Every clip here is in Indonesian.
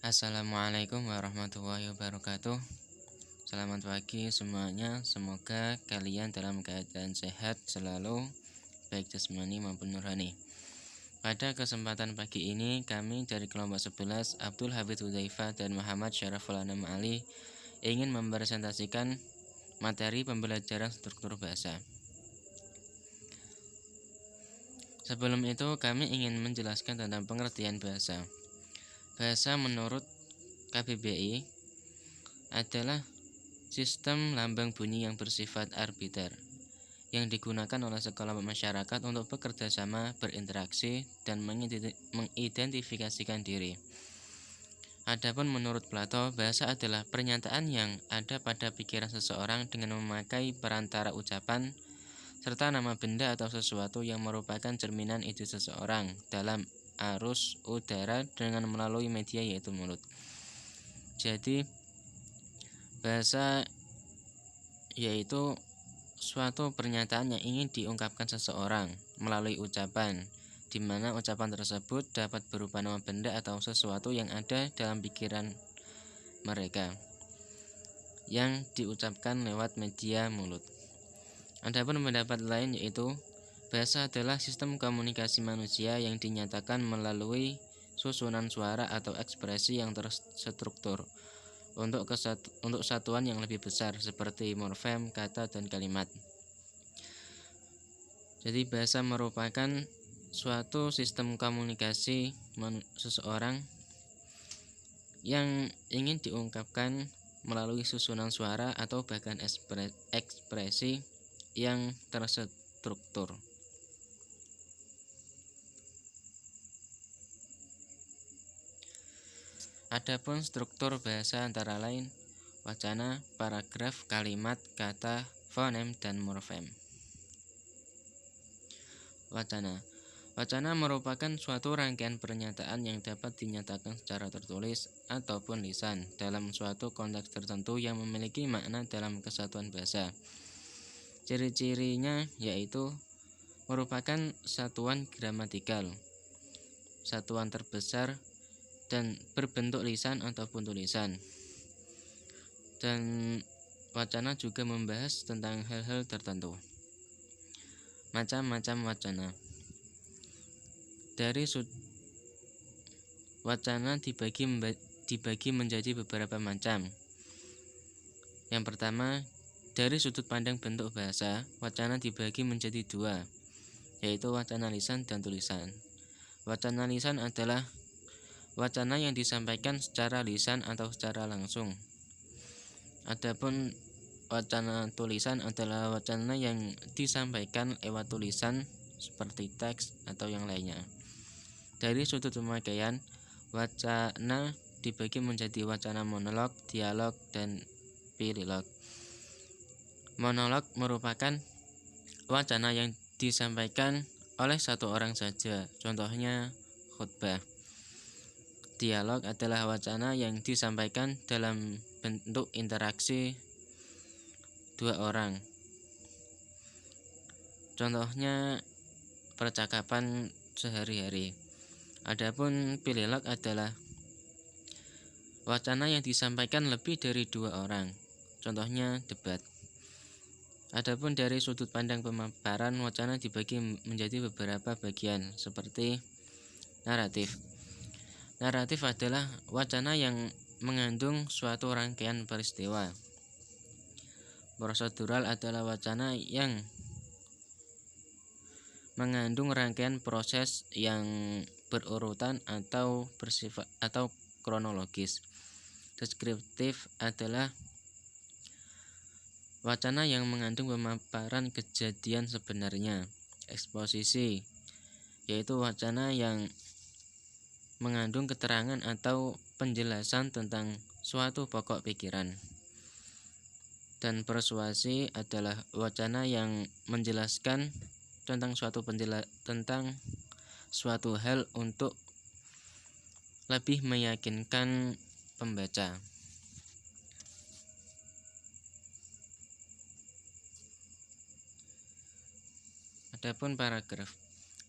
Assalamualaikum warahmatullahi wabarakatuh. Selamat pagi semuanya. Semoga kalian dalam keadaan sehat selalu, baik jasmani maupun nurani. Pada kesempatan pagi ini, kami dari kelompok 11 Abdul Habib Hudzaifah dan Muhammad Syaraful Anam Ali ingin mempresentasikan materi pembelajaran struktur bahasa. Sebelum itu, kami ingin menjelaskan tentang pengertian bahasa. Bahasa menurut KBBI adalah sistem lambang bunyi yang bersifat arbiter yang digunakan oleh sekelompok masyarakat untuk bekerja sama, berinteraksi, dan mengidentifikasikan diri. Adapun menurut Plato, bahasa adalah pernyataan yang ada pada pikiran seseorang dengan memakai perantara ucapan serta nama benda atau sesuatu yang merupakan cerminan ide seseorang dalam arus udara dengan melalui media yaitu mulut. Jadi bahasa yaitu suatu pernyataan yang ingin diungkapkan seseorang melalui ucapan, di mana ucapan tersebut dapat berupa nama benda atau sesuatu yang ada dalam pikiran mereka yang diucapkan lewat media mulut. Adapun pendapat lain yaitu bahasa adalah sistem komunikasi manusia yang dinyatakan melalui susunan suara atau ekspresi yang terstruktur untuk satuan yang lebih besar seperti morfem, kata, dan kalimat. Jadi bahasa merupakan suatu sistem komunikasi seseorang yang ingin diungkapkan melalui susunan suara atau bahkan ekspresi yang terstruktur. Adapun struktur bahasa antara lain wacana, paragraf, kalimat, kata, fonem, dan morfem. Wacana merupakan suatu rangkaian pernyataan yang dapat dinyatakan secara tertulis ataupun lisan dalam suatu konteks tertentu yang memiliki makna dalam kesatuan bahasa. Ciri-cirinya yaitu merupakan satuan gramatikal, satuan terbesar, dan berbentuk lisan ataupun tulisan. Dan wacana juga membahas tentang hal-hal tertentu. Macam-macam wacana. Wacana dibagi menjadi beberapa macam. Yang pertama, dari sudut pandang bentuk bahasa, wacana dibagi menjadi dua, yaitu wacana lisan dan tulisan. Wacana lisan adalah wacana yang disampaikan secara lisan atau secara langsung. Adapun wacana tulisan adalah wacana yang disampaikan lewat tulisan seperti teks atau yang lainnya. Dari sudut pemakaian, wacana dibagi menjadi wacana monolog, dialog, dan pililog. Monolog merupakan wacana yang disampaikan oleh satu orang saja, contohnya khutbah. Dialog adalah wacana yang disampaikan dalam bentuk interaksi dua orang. Contohnya percakapan sehari-hari. Adapun pililog adalah wacana yang disampaikan lebih dari dua orang. Contohnya debat. Adapun dari sudut pandang pemaparan, wacana dibagi menjadi beberapa bagian seperti naratif. Naratif adalah wacana yang mengandung suatu rangkaian peristiwa. Prosedural adalah wacana yang mengandung rangkaian proses yang berurutan atau bersifat atau kronologis. Deskriptif adalah wacana yang mengandung pemaparan kejadian sebenarnya. Eksposisi yaitu wacana yang mengandung keterangan atau penjelasan tentang suatu pokok pikiran. Dan persuasi adalah wacana yang menjelaskan tentang suatu hal untuk lebih meyakinkan pembaca. Adapun paragraf.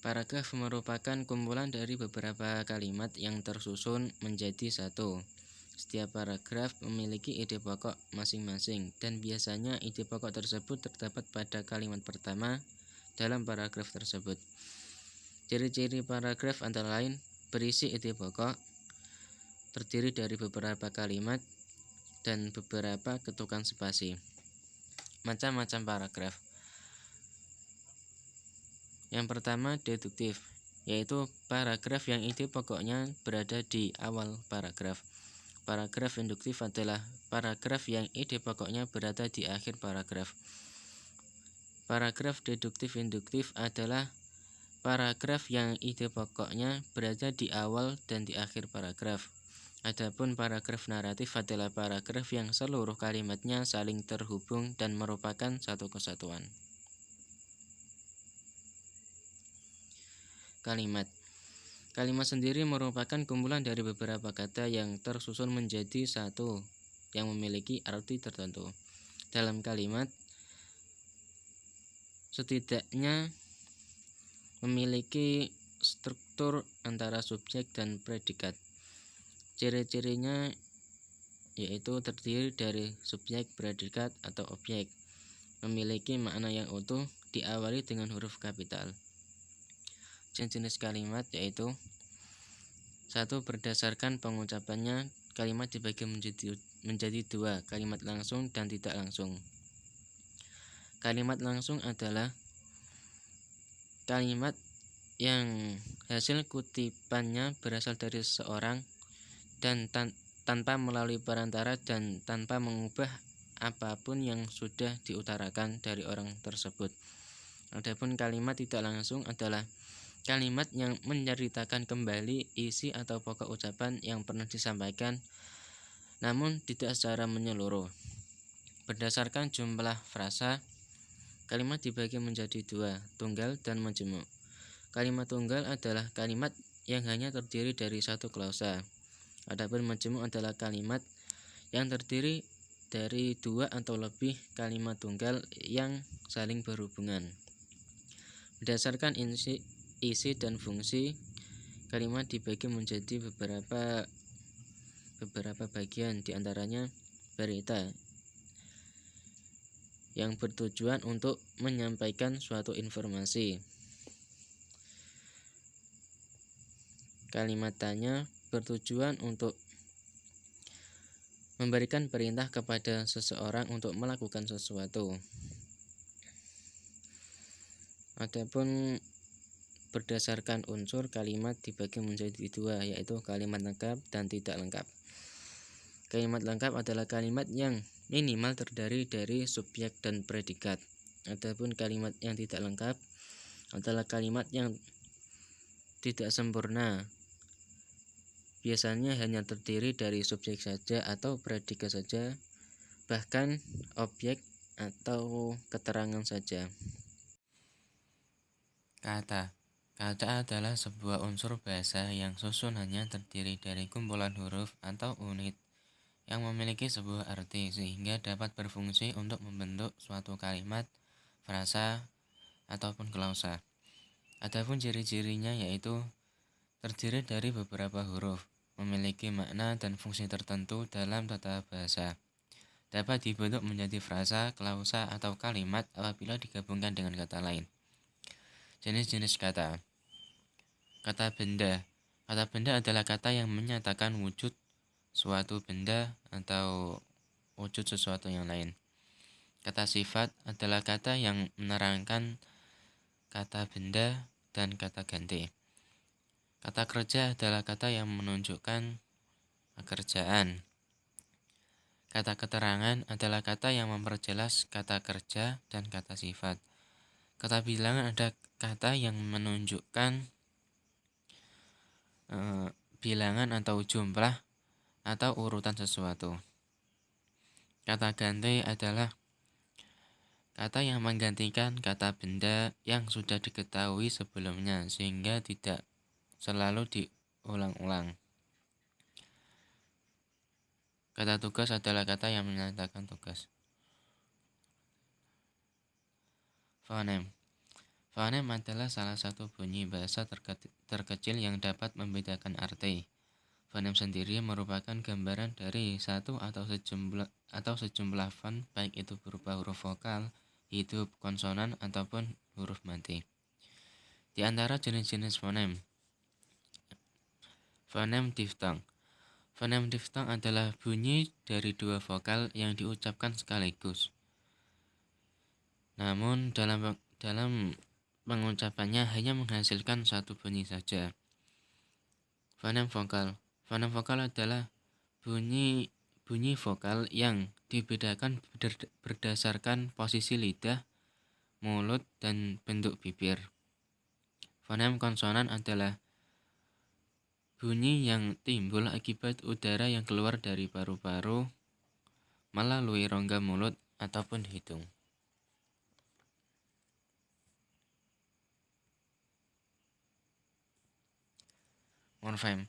Paragraf merupakan kumpulan dari beberapa kalimat yang tersusun menjadi satu. Setiap paragraf memiliki ide pokok masing-masing, dan biasanya ide pokok tersebut terdapat pada kalimat pertama dalam paragraf tersebut. Ciri-ciri paragraf antara lain berisi ide pokok, terdiri dari beberapa kalimat, dan beberapa ketukan spasi. Macam-macam paragraf. Yang pertama, deduktif, yaitu paragraf yang ide pokoknya berada di awal paragraf. Paragraf induktif adalah paragraf yang ide pokoknya berada di akhir paragraf. Paragraf deduktif-induktif adalah paragraf yang ide pokoknya berada di awal dan di akhir paragraf. Adapun paragraf naratif adalah paragraf yang seluruh kalimatnya saling terhubung dan merupakan satu kesatuan. Kalimat. Kalimat sendiri merupakan kumpulan dari beberapa kata yang tersusun menjadi satu yang memiliki arti tertentu. Dalam kalimat, setidaknya memiliki struktur antara subjek dan predikat. Ciri-cirinya yaitu terdiri dari subjek, predikat, atau objek, memiliki makna yang utuh, diawali dengan huruf kapital. Jenis kalimat yaitu: 1. Berdasarkan pengucapannya, kalimat dibagi menjadi dua, kalimat langsung dan tidak langsung. Kalimat langsung adalah kalimat yang hasil kutipannya berasal dari seseorang dan tanpa melalui perantara dan tanpa mengubah apapun yang sudah diutarakan dari orang tersebut. Adapun kalimat tidak langsung adalah kalimat yang menceritakan kembali isi atau pokok ucapan yang pernah disampaikan, namun tidak secara menyeluruh. Berdasarkan jumlah frasa, kalimat dibagi menjadi dua, tunggal dan majemuk. Kalimat tunggal adalah kalimat yang hanya terdiri dari satu klausa. Adapun majemuk adalah kalimat yang terdiri dari dua atau lebih kalimat tunggal yang saling berhubungan. Berdasarkan isi dan fungsi, kalimat dibagi menjadi beberapa bagian, diantaranya berita yang bertujuan untuk menyampaikan suatu informasi. Kalimat tanya bertujuan untuk memberikan perintah kepada seseorang untuk melakukan sesuatu. Adapun berdasarkan unsur, kalimat dibagi menjadi dua, yaitu kalimat lengkap dan tidak lengkap. Kalimat lengkap adalah kalimat yang minimal terdiri dari subjek dan predikat. Adapun kalimat yang tidak lengkap adalah kalimat yang tidak sempurna. Biasanya hanya terdiri dari subjek saja atau predikat saja, bahkan objek atau keterangan saja. Kata. Kata adalah sebuah unsur bahasa yang susunannya terdiri dari kumpulan huruf atau unit yang memiliki sebuah arti sehingga dapat berfungsi untuk membentuk suatu kalimat, frasa, ataupun klausa. Adapun ciri-cirinya yaitu terdiri dari beberapa huruf, memiliki makna dan fungsi tertentu dalam tata bahasa. Dapat dibentuk menjadi frasa, klausa, atau kalimat apabila digabungkan dengan kata lain. Jenis-jenis kata. Kata benda. Kata benda adalah kata yang menyatakan wujud suatu benda atau wujud sesuatu yang lain. Kata sifat adalah kata yang menerangkan kata benda dan kata ganti. Kata kerja adalah kata yang menunjukkan pekerjaan. Kata keterangan adalah kata yang memperjelas kata kerja dan kata sifat. Kata bilangan ada kata yang menunjukkan bilangan atau jumlah atau urutan sesuatu. Kata ganti adalah kata yang menggantikan kata benda yang sudah diketahui sebelumnya sehingga tidak selalu diulang-ulang. Kata tugas adalah kata yang menyatakan tugas. Fonem. Fonem adalah salah satu bunyi bahasa terkecil yang dapat membedakan arti. Fonem sendiri merupakan gambaran dari satu atau sejumlah fon, baik itu berupa huruf vokal, hidup, konsonan, ataupun huruf mati. Di antara jenis-jenis fonem, fonem diftong. Fonem diftong adalah bunyi dari dua vokal yang diucapkan sekaligus. Namun dalam pengucapannya hanya menghasilkan satu bunyi saja. Fonem vokal. Fonem vokal adalah bunyi vokal yang dibedakan berdasarkan posisi lidah, mulut, dan bentuk bibir. Fonem konsonan adalah bunyi yang timbul akibat udara yang keluar dari paru-paru melalui rongga mulut ataupun hidung. Morfem.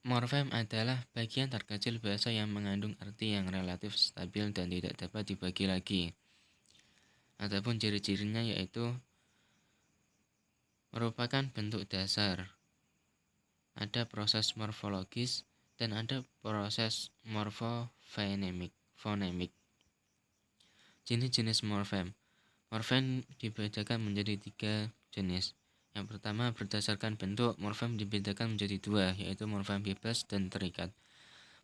Morfem adalah bagian terkecil bahasa yang mengandung arti yang relatif stabil dan tidak dapat dibagi lagi. Adapun ciri-cirinya yaitu merupakan bentuk dasar, ada proses morfologis, dan ada proses fonemik. Jenis-jenis morfem. Morfem dibedakan menjadi 3 jenis. Yang pertama, berdasarkan bentuk, morfem dibedakan menjadi 2, yaitu morfem bebas dan terikat.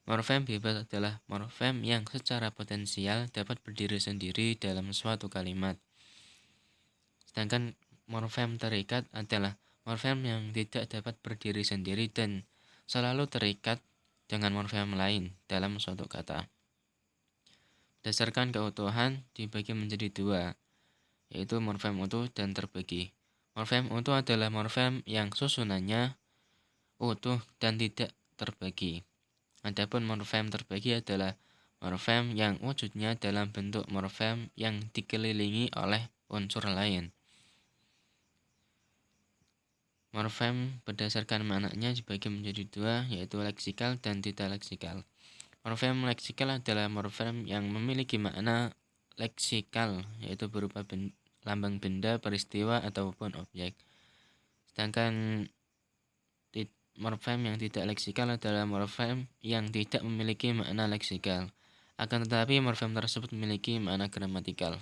Morfem bebas adalah morfem yang secara potensial dapat berdiri sendiri dalam suatu kalimat. Sedangkan morfem terikat adalah morfem yang tidak dapat berdiri sendiri dan selalu terikat dengan morfem lain dalam suatu kata. Berdasarkan keutuhan dibagi menjadi 2, yaitu morfem utuh dan terbagi. Morfem utuh adalah morfem yang susunannya utuh dan tidak terbagi. Adapun morfem terbagi adalah morfem yang wujudnya dalam bentuk morfem yang dikelilingi oleh unsur lain. Morfem berdasarkan maknanya dibagi menjadi 2, yaitu leksikal dan tidak leksikal. Morfem leksikal adalah morfem yang memiliki makna leksikal, yaitu berupa lambang benda, peristiwa, ataupun objek. Sedangkan morfem yang tidak leksikal adalah morfem yang tidak memiliki makna leksikal, akan tetapi morfem tersebut memiliki makna gramatikal.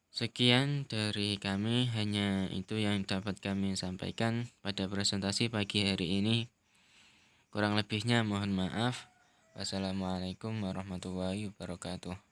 Sekian dari kami, hanya itu yang dapat kami sampaikan pada presentasi pagi hari ini. Kurang lebihnya mohon maaf. Wassalamualaikum warahmatullahi wabarakatuh.